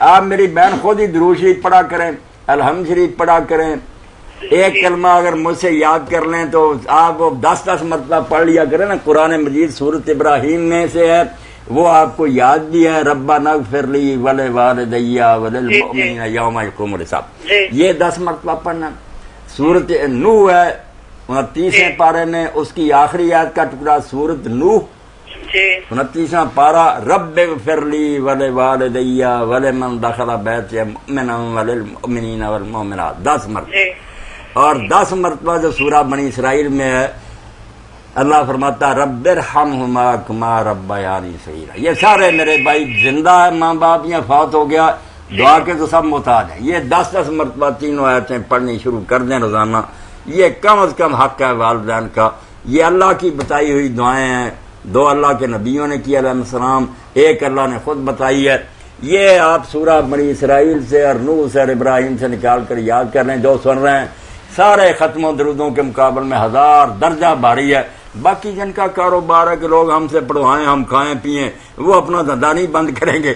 آپ میری بہن خود ہی درود شریف پڑھا کریں، الحمد شریف پڑھا کریں، ایک کلمہ اگر مجھ سے یاد کر لیں تو آپ وہ 10 مرتبہ پڑھ لیا کریں نا۔ قرآن مجید سورۃ ابراہیم میں سے ہے، وہ آپ کو یاد بھی ہے، ربنا اغفر لی ولوالدی وللمؤمنین یوم یقوم الحساب، یہ 10 مرتبہ پڑھنا۔ سورۃ نوح ہے 29ویں پارے میں، اس کی آخری آیت کا ٹکڑا سورۃ نوح 29واں پارہ، رب اغفر لی ولوالدی ولمن دخل بیتی مؤمنا وللمؤمنین والمؤمنات 10 مرتبہ۔ اور 10 مرتبہ جو سورہ بنی اسرائیل میں ہے، اللہ فرماتا رب ارحمہما کما ربیانی صغیرا۔ یہ سارے میرے بھائی زندہ ہے ماں باپ یا فوت ہو گیا، دعا کے تو سب محتاج ہیں، یہ 10 مرتبہ تینوں آیتیں پڑھنی شروع کر دیں روزانہ، یہ کم از کم حق ہے والدین کا۔ یہ اللہ کی بتائی ہوئی دعائیں ہیں، 2 اللہ کے نبیوں نے کی علیہ السلام، ایک اللہ نے خود بتائی ہے۔ یہ آپ سورہ بنی اسرائیل سے اور نوح سے اور ابراہیم سے نکال کر یاد کر لیں، جو سن رہے ہیں سارے ختم و درودوں کے مقابل میں 1000 درجہ بھاری ہے۔ باقی جن کا کاروبار ہے کہ لوگ ہم سے پڑھوائیں، ہم کھائیں پئیں، وہ اپنا دھندا نہیں بند کریں گے،